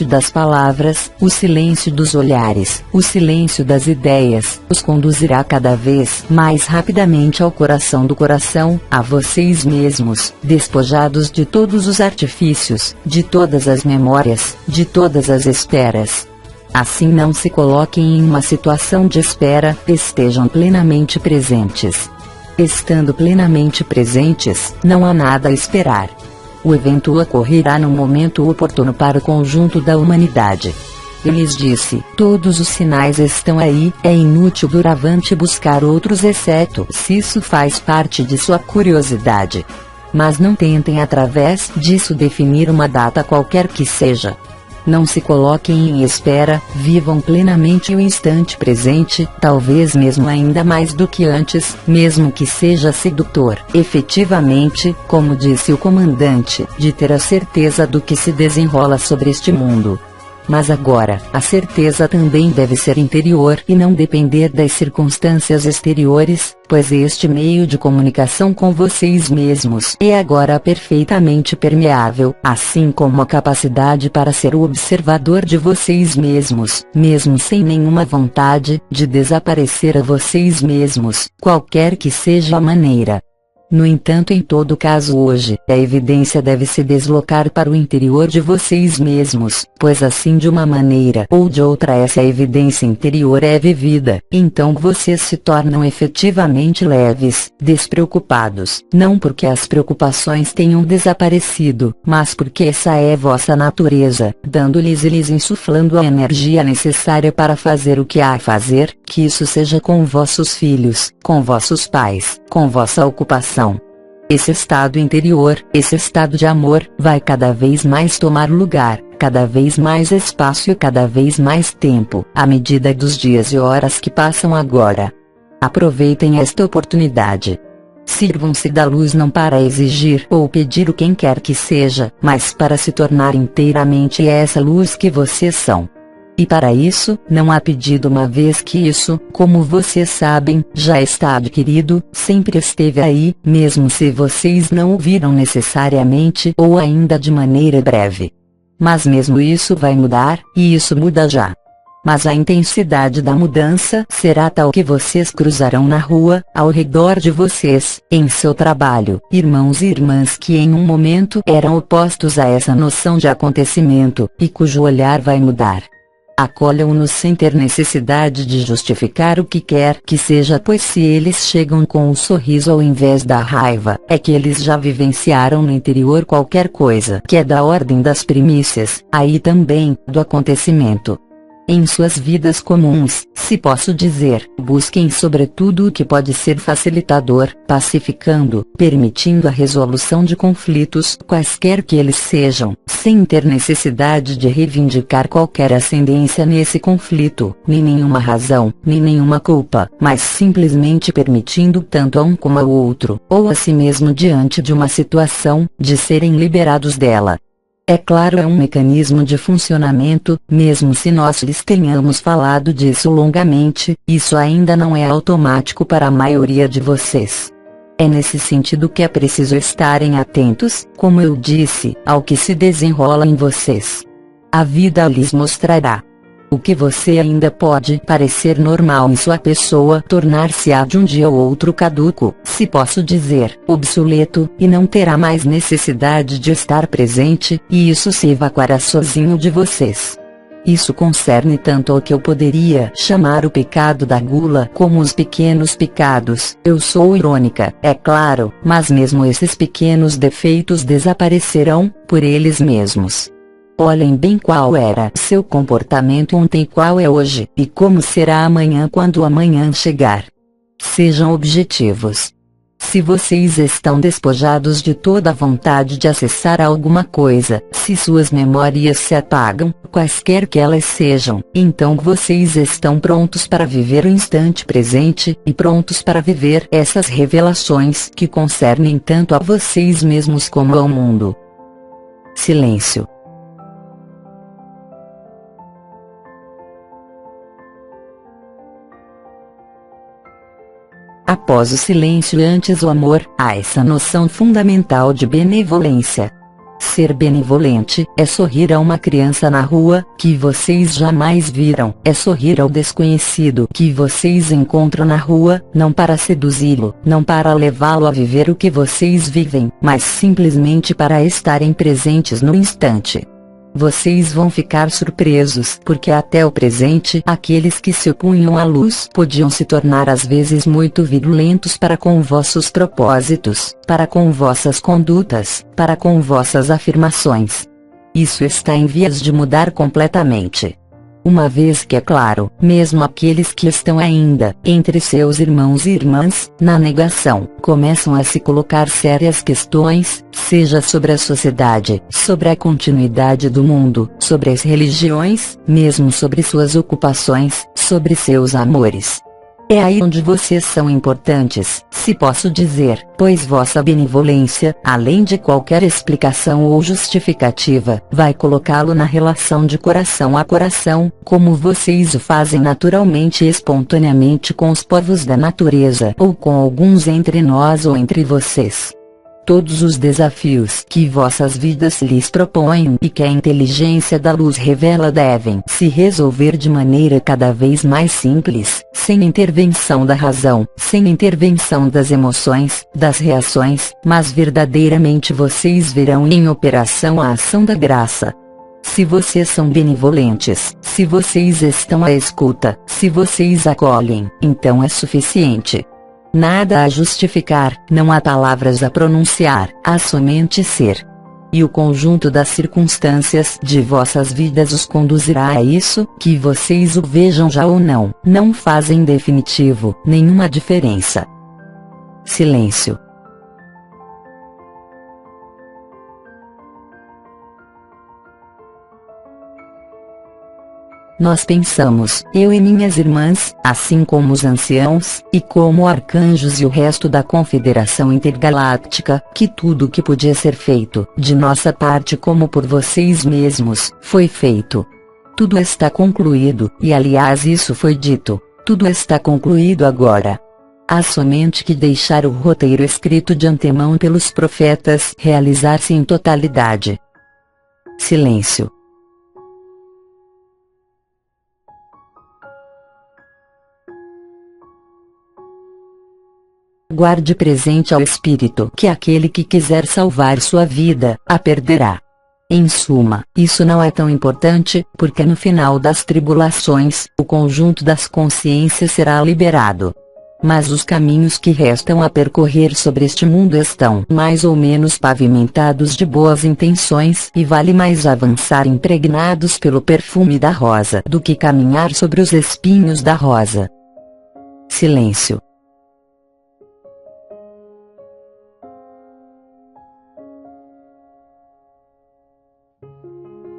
das palavras, o silêncio dos olhares, o silêncio das ideias, os conduzirá cada vez mais rapidamente ao coração do coração, a vocês mesmos, despojados de todos os artifícios, de todas as memórias, de todas as esperas. Assim não se coloquem em uma situação de espera, estejam plenamente presentes. Estando plenamente presentes, não há nada a esperar. O evento ocorrerá no momento oportuno para o conjunto da humanidade. Eu lhes disse, todos os sinais estão aí, é inútil doravante buscar outros exceto se isso faz parte de sua curiosidade. Mas não tentem através disso definir uma data qualquer que seja. Não se coloquem em espera, vivam plenamente o instante presente, talvez mesmo ainda mais do que antes, mesmo que seja sedutor, efetivamente, como disse o comandante, de ter a certeza do que se desenrola sobre este mundo. Mas agora, a certeza também deve ser interior e não depender das circunstâncias exteriores, pois este meio de comunicação com vocês mesmos é agora perfeitamente permeável, assim como a capacidade para ser o observador de vocês mesmos, mesmo sem nenhuma vontade de desaparecer a vocês mesmos, qualquer que seja a maneira. No entanto, em todo caso hoje, a evidência deve se deslocar para o interior de vocês mesmos, pois assim de uma maneira ou de outra essa evidência interior é vivida, então vocês se tornam efetivamente leves, despreocupados, não porque as preocupações tenham desaparecido, mas porque essa é vossa natureza, dando-lhes e lhes insuflando a energia necessária para fazer o que há a fazer, que isso seja com vossos filhos, com vossos pais, com vossa ocupação. Esse estado interior, esse estado de amor, vai cada vez mais tomar lugar, cada vez mais espaço e cada vez mais tempo, à medida dos dias e horas que passam agora. Aproveitem esta oportunidade. Sirvam-se da luz não para exigir ou pedir o quem quer que seja, mas para se tornar inteiramente essa luz que vocês são. E para isso, não há pedido, uma vez que isso, como vocês sabem, já está adquirido, sempre esteve aí, mesmo se vocês não o viram necessariamente ou ainda de maneira breve. Mas mesmo isso vai mudar, e isso muda já. Mas a intensidade da mudança será tal que vocês cruzarão na rua, ao redor de vocês, em seu trabalho, irmãos e irmãs que em um momento eram opostos a essa noção de acontecimento, e cujo olhar vai mudar. Acolham-nos sem ter necessidade de justificar o que quer que seja, pois se eles chegam com o sorriso ao invés da raiva, é que eles já vivenciaram no interior qualquer coisa que é da ordem das primícias, aí também, do acontecimento. Em suas vidas comuns, se posso dizer, busquem sobretudo o que pode ser facilitador, pacificando, permitindo a resolução de conflitos, quaisquer que eles sejam, sem ter necessidade de reivindicar qualquer ascendência nesse conflito, nem nenhuma razão, nem nenhuma culpa, mas simplesmente permitindo tanto a um como ao outro, ou a si mesmo diante de uma situação, de serem liberados dela. É claro, é um mecanismo de funcionamento, mesmo se nós lhes tenhamos falado disso longamente, isso ainda não é automático para a maioria de vocês. É nesse sentido que é preciso estarem atentos, como eu disse, ao que se desenrola em vocês. A vida lhes mostrará. O que você ainda pode parecer normal em sua pessoa tornar-se-á de um dia ou outro caduco, se posso dizer, obsoleto, e não terá mais necessidade de estar presente, e isso se evacuará sozinho de vocês. Isso concerne tanto ao que eu poderia chamar o pecado da gula como os pequenos pecados. Eu sou irônica, é claro, mas mesmo esses pequenos defeitos desaparecerão, por eles mesmos. Olhem bem qual era seu comportamento ontem e qual é hoje, e como será amanhã quando o amanhã chegar. Sejam objetivos. Se vocês estão despojados de toda a vontade de acessar alguma coisa, se suas memórias se apagam, quaisquer que elas sejam, então vocês estão prontos para viver o instante presente, e prontos para viver essas revelações que concernem tanto a vocês mesmos como ao mundo. Silêncio. Após o silêncio e antes o amor, há essa noção fundamental de benevolência. Ser benevolente é sorrir a uma criança na rua, que vocês jamais viram, é sorrir ao desconhecido que vocês encontram na rua, não para seduzi-lo, não para levá-lo a viver o que vocês vivem, mas simplesmente para estarem presentes no instante. Vocês vão ficar surpresos, porque até o presente aqueles que se opunham à luz podiam se tornar às vezes muito virulentos para com vossos propósitos, para com vossas condutas, para com vossas afirmações. Isso está em vias de mudar completamente. Uma vez que é claro, mesmo aqueles que estão ainda, entre seus irmãos e irmãs, na negação, começam a se colocar sérias questões, seja sobre a sociedade, sobre a continuidade do mundo, sobre as religiões, mesmo sobre suas ocupações, sobre seus amores. É aí onde vocês são importantes, se posso dizer, pois vossa benevolência, além de qualquer explicação ou justificativa, vai colocá-lo na relação de coração a coração, como vocês o fazem naturalmente e espontaneamente com os povos da natureza, ou com alguns entre nós ou entre vocês. Todos os desafios que vossas vidas lhes propõem e que a inteligência da luz revela devem se resolver de maneira cada vez mais simples, sem intervenção da razão, sem intervenção das emoções, das reações, mas verdadeiramente vocês verão em operação a ação da graça. Se vocês são benevolentes, se vocês estão à escuta, se vocês acolhem, então é suficiente. Nada a justificar, não há palavras a pronunciar, há somente ser. E o conjunto das circunstâncias de vossas vidas os conduzirá a isso, que vocês o vejam já ou não, não faz em definitivo nenhuma diferença. Silêncio. Nós pensamos, eu e minhas irmãs, assim como os anciãos, e como arcanjos e o resto da Confederação Intergaláctica, que tudo o que podia ser feito, de nossa parte como por vocês mesmos, foi feito. Tudo está concluído, e aliás isso foi dito, tudo está concluído agora. Há somente que deixar o roteiro escrito de antemão pelos profetas realizar-se em totalidade. Silêncio. Guarde presente ao espírito que aquele que quiser salvar sua vida, a perderá. Em suma, isso não é tão importante, porque no final das tribulações, o conjunto das consciências será liberado. Mas os caminhos que restam a percorrer sobre este mundo estão mais ou menos pavimentados de boas intenções, e vale mais avançar impregnados pelo perfume da rosa do que caminhar sobre os espinhos da rosa. Silêncio.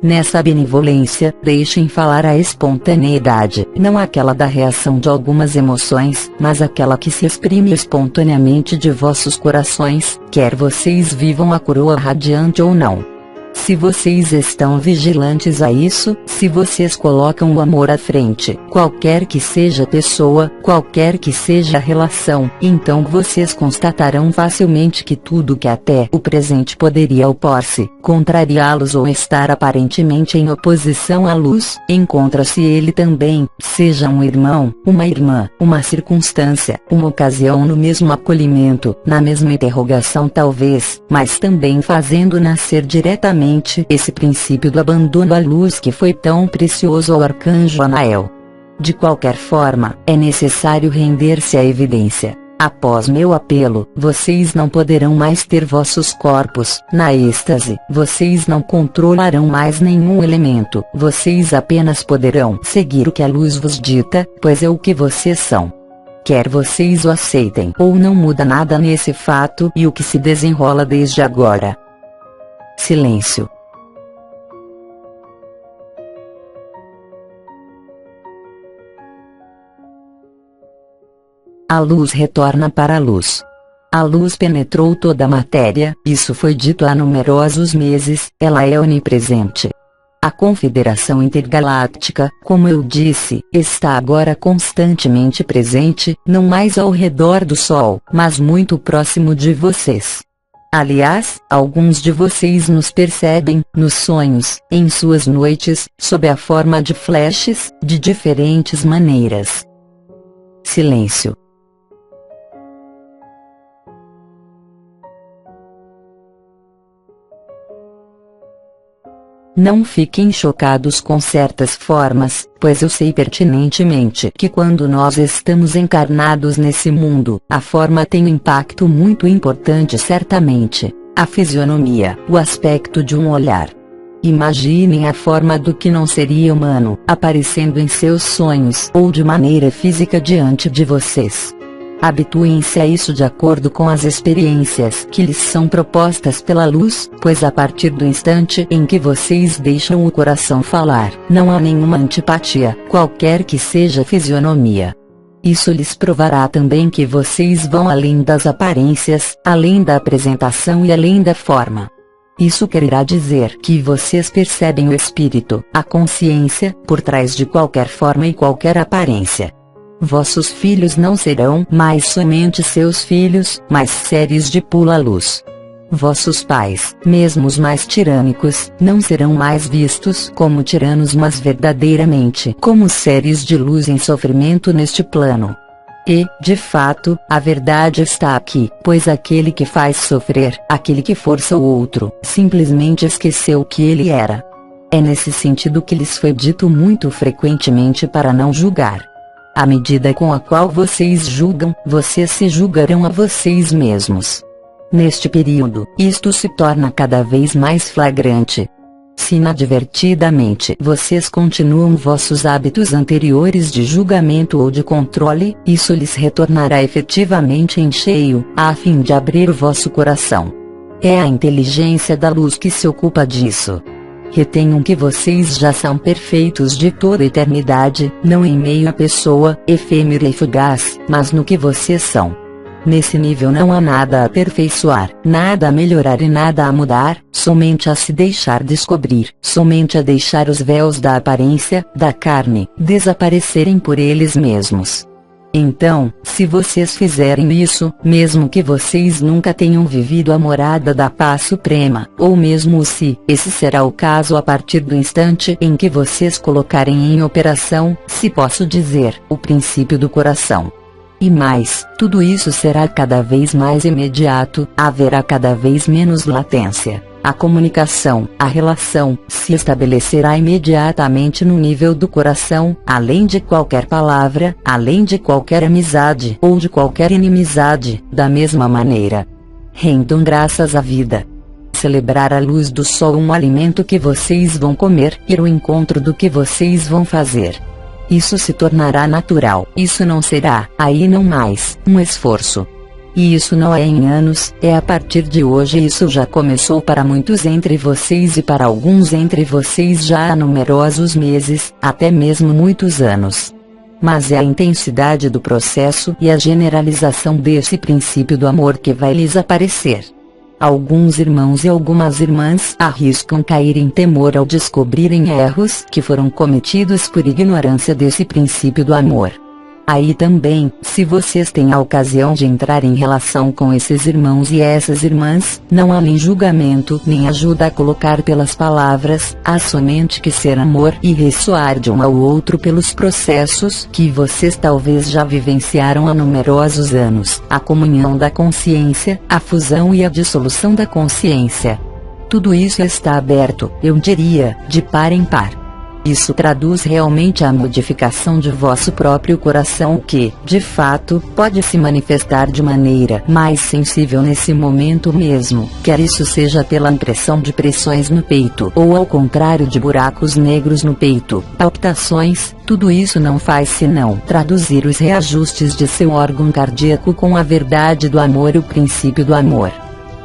Nessa benevolência, deixem falar a espontaneidade, não aquela da reação de algumas emoções, mas aquela que se exprime espontaneamente de vossos corações, quer vocês vivam a coroa radiante ou não. Se vocês estão vigilantes a isso, se vocês colocam o amor à frente, qualquer que seja a pessoa, qualquer que seja a relação, então vocês constatarão facilmente que tudo que até o presente poderia opor-se, contrariá-los ou estar aparentemente em oposição à luz, encontra-se ele também, seja um irmão, uma irmã, uma circunstância, uma ocasião no mesmo acolhimento, na mesma interrogação talvez, mas também fazendo nascer diretamente esse princípio do abandono à luz que foi tão precioso ao arcanjo Anael. De qualquer forma, é necessário render-se à evidência. Após meu apelo, vocês não poderão mais ter vossos corpos. Na êxtase, vocês não controlarão mais nenhum elemento. Vocês apenas poderão seguir o que a luz vos dita, pois é o que vocês são. Quer vocês o aceitem ou não, muda nada nesse fato e o que se desenrola desde agora. Silêncio. A luz retorna para a luz. A luz penetrou toda a matéria, isso foi dito há numerosos meses, ela é onipresente. A Confederação Intergaláctica, como eu disse, está agora constantemente presente, não mais ao redor do Sol, mas muito próximo de vocês. Aliás, alguns de vocês nos percebem, nos sonhos, em suas noites, sob a forma de flashes, de diferentes maneiras. Silêncio. Não fiquem chocados com certas formas, pois eu sei pertinentemente que quando nós estamos encarnados nesse mundo, a forma tem um impacto muito importante certamente. A fisionomia, o aspecto de um olhar. Imaginem a forma do que não seria humano, aparecendo em seus sonhos ou de maneira física diante de vocês. Habituem-se a isso de acordo com as experiências que lhes são propostas pela luz, pois a partir do instante em que vocês deixam o coração falar, não há nenhuma antipatia, qualquer que seja a fisionomia. Isso lhes provará também que vocês vão além das aparências, além da apresentação e além da forma. Isso quererá dizer que vocês percebem o espírito, a consciência, por trás de qualquer forma e qualquer aparência. Vossos filhos não serão mais somente seus filhos, mas seres de pura luz. Vossos pais, mesmo os mais tirânicos, não serão mais vistos como tiranos, mas verdadeiramente como seres de luz em sofrimento neste plano. E, de fato, a verdade está aqui, pois aquele que faz sofrer, aquele que força o outro, simplesmente esqueceu o que ele era. É nesse sentido que lhes foi dito muito frequentemente para não julgar. À medida com a qual vocês julgam, vocês se julgarão a vocês mesmos. Neste período, isto se torna cada vez mais flagrante. Se inadvertidamente vocês continuam vossos hábitos anteriores de julgamento ou de controle, isso lhes retornará efetivamente em cheio, a fim de abrir o vosso coração. É a inteligência da luz que se ocupa disso. Retenham que vocês já são perfeitos de toda a eternidade, não em meio à pessoa, efêmera e fugaz, mas no que vocês são. Nesse nível não há nada a aperfeiçoar, nada a melhorar e nada a mudar, somente a se deixar descobrir, somente a deixar os véus da aparência, da carne, desaparecerem por eles mesmos. Então, se vocês fizerem isso, mesmo que vocês nunca tenham vivido a morada da paz suprema, ou mesmo se esse será o caso a partir do instante em que vocês colocarem em operação, se posso dizer, o princípio do coração. E mais, tudo isso será cada vez mais imediato, haverá cada vez menos latência. A comunicação, a relação, se estabelecerá imediatamente no nível do coração, além de qualquer palavra, além de qualquer amizade ou de qualquer inimizade, da mesma maneira. Rendam graças à vida. Celebrar a luz do sol, um alimento que vocês vão comer, ir ao encontro do que vocês vão fazer. Isso se tornará natural, isso não será, aí não mais, um esforço. E isso não é em anos, é a partir de hoje. Isso já começou para muitos entre vocês e para alguns entre vocês já há numerosos meses, até mesmo muitos anos. Mas é a intensidade do processo e a generalização desse princípio do amor que vai lhes aparecer. Alguns irmãos e algumas irmãs arriscam cair em temor ao descobrirem erros que foram cometidos por ignorância desse princípio do amor. Aí também, se vocês têm a ocasião de entrar em relação com esses irmãos e essas irmãs, não há nem julgamento nem ajuda a colocar pelas palavras, há somente que ser amor e ressoar de um ao outro pelos processos que vocês talvez já vivenciaram há numerosos anos, a comunhão da consciência, a fusão e a dissolução da consciência. Tudo isso está aberto, eu diria, de par em par. Isso traduz realmente a modificação de vosso próprio coração que, de fato, pode se manifestar de maneira mais sensível nesse momento mesmo, quer isso seja pela impressão de pressões no peito ou ao contrário de buracos negros no peito, palpitações, tudo isso não faz senão traduzir os reajustes de seu órgão cardíaco com a verdade do amor e o princípio do amor.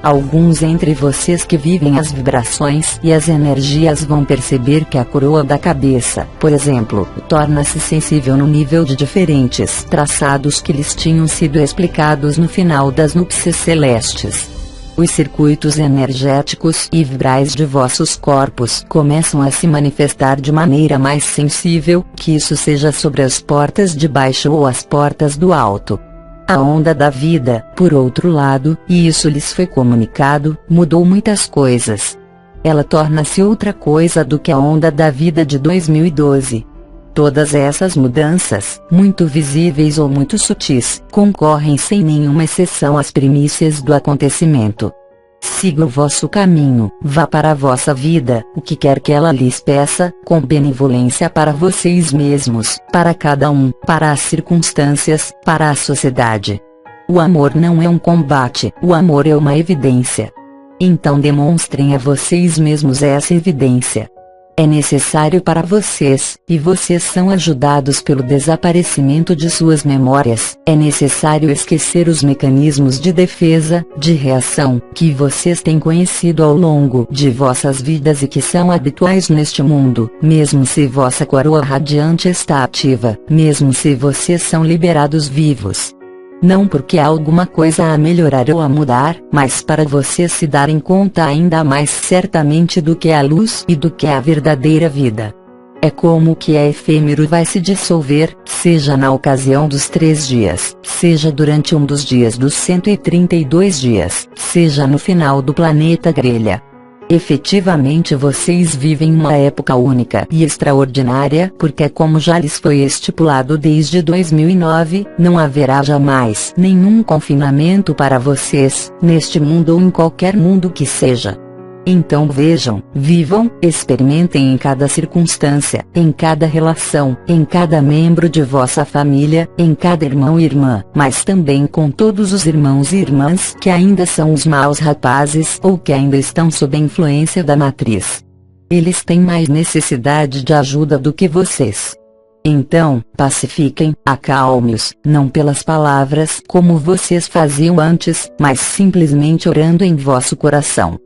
Alguns entre vocês que vivem as vibrações e as energias vão perceber que a coroa da cabeça, por exemplo, torna-se sensível no nível de diferentes traçados que lhes tinham sido explicados no final das núpcias celestes. Os circuitos energéticos e vibrais de vossos corpos começam a se manifestar de maneira mais sensível, que isso seja sobre as portas de baixo ou as portas do alto. A onda da vida, por outro lado, e isso lhes foi comunicado, mudou muitas coisas. Ela torna-se outra coisa do que a onda da vida de 2012. Todas essas mudanças, muito visíveis ou muito sutis, concorrem sem nenhuma exceção às primícias do acontecimento. Siga o vosso caminho, vá para a vossa vida, o que quer que ela lhes peça, com benevolência para vocês mesmos, para cada um, para as circunstâncias, para a sociedade. O amor não é um combate, o amor é uma evidência. Então demonstrem a vocês mesmos essa evidência. É necessário para vocês, e vocês são ajudados pelo desaparecimento de suas memórias, é necessário esquecer os mecanismos de defesa, de reação, que vocês têm conhecido ao longo de vossas vidas e que são habituais neste mundo, mesmo se vossa coroa radiante está ativa, mesmo se vocês são liberados vivos. Não porque há alguma coisa a melhorar ou a mudar, mas para vocês se darem conta ainda mais certamente do que é a luz e do que é a verdadeira vida. É como o que é efêmero vai se dissolver, seja na ocasião dos 3 dias, seja durante um dos dias dos 132 dias, seja no final do planeta grelha. Efetivamente vocês vivem uma época única e extraordinária, porque como já lhes foi estipulado desde 2009, não haverá jamais nenhum confinamento para vocês, neste mundo ou em qualquer mundo que seja. Então vejam, vivam, experimentem em cada circunstância, em cada relação, em cada membro de vossa família, em cada irmão e irmã, mas também com todos os irmãos e irmãs que ainda são os maus rapazes ou que ainda estão sob a influência da matriz. Eles têm mais necessidade de ajuda do que vocês. Então, pacifiquem, acalme-os, não pelas palavras como vocês faziam antes, mas simplesmente orando em vosso coração.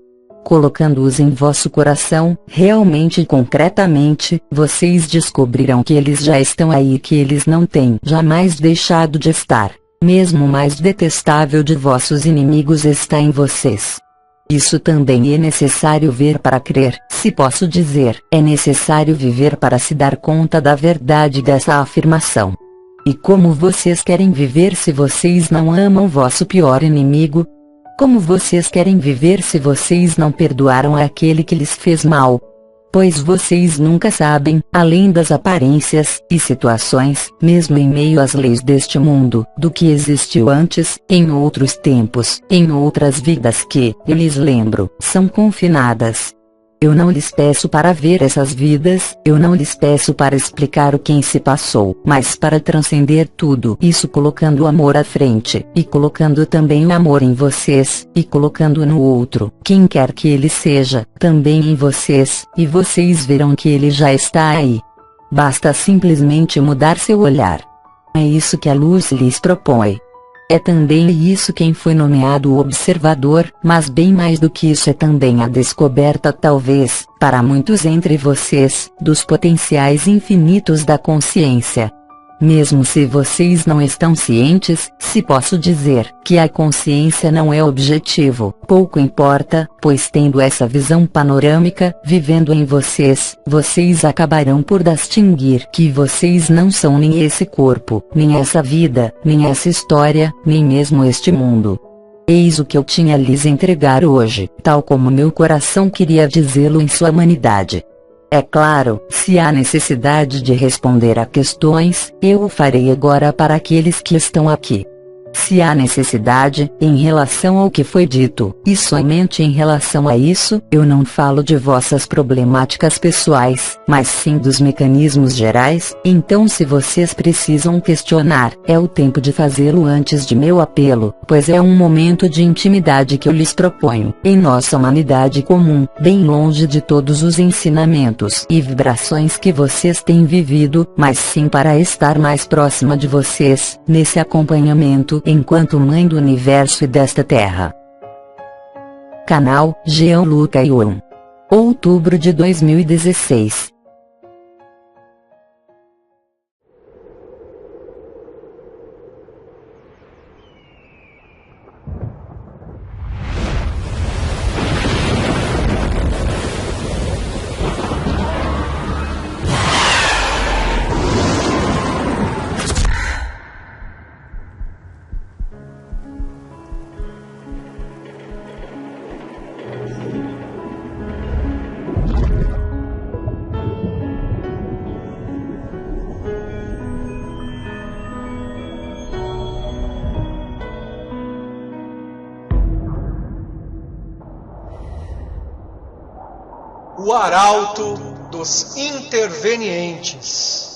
Colocando-os em vosso coração, realmente e concretamente, vocês descobrirão que eles já estão aí e que eles não têm jamais deixado de estar. Mesmo o mais detestável de vossos inimigos está em vocês. Isso também é necessário ver para crer, se posso dizer, é necessário viver para se dar conta da verdade dessa afirmação. E como vocês querem viver se vocês não amam vosso pior inimigo? Como vocês querem viver se vocês não perdoaram aquele que lhes fez mal? Pois vocês nunca sabem, além das aparências e situações, mesmo em meio às leis deste mundo, do que existiu antes, em outros tempos, em outras vidas que, eu lhes lembro, são confinadas. Eu não lhes peço para ver essas vidas, eu não lhes peço para explicar o que se passou, mas para transcender tudo isso colocando o amor à frente, e colocando também o amor em vocês, e colocando no outro, quem quer que ele seja, também em vocês, e vocês verão que ele já está aí. Basta simplesmente mudar seu olhar. É isso que a luz lhes propõe. É também isso quem foi nomeado o observador, mas bem mais do que isso é também a descoberta talvez, para muitos entre vocês, dos potenciais infinitos da consciência. Mesmo se vocês não estão cientes, se posso dizer que a consciência não é objetivo, pouco importa, pois tendo essa visão panorâmica, vivendo em vocês, vocês acabarão por distinguir que vocês não são nem esse corpo, nem essa vida, nem essa história, nem mesmo este mundo. Eis o que eu tinha a lhes entregar hoje, tal como meu coração queria dizê-lo em sua humanidade. É claro, se há necessidade de responder a questões, eu o farei agora para aqueles que estão aqui. Se há necessidade, em relação ao que foi dito, e somente em relação a isso, eu não falo de vossas problemáticas pessoais, mas sim dos mecanismos gerais, então se vocês precisam questionar, é o tempo de fazê-lo antes de meu apelo, pois é um momento de intimidade que eu lhes proponho, em nossa humanidade comum, bem longe de todos os ensinamentos e vibrações que vocês têm vivido, mas sim para estar mais próxima de vocês, nesse acompanhamento, enquanto Mãe do Universo e desta Terra. Canal Gianluca Yuan. Outubro de 2016. O arauto dos intervenientes.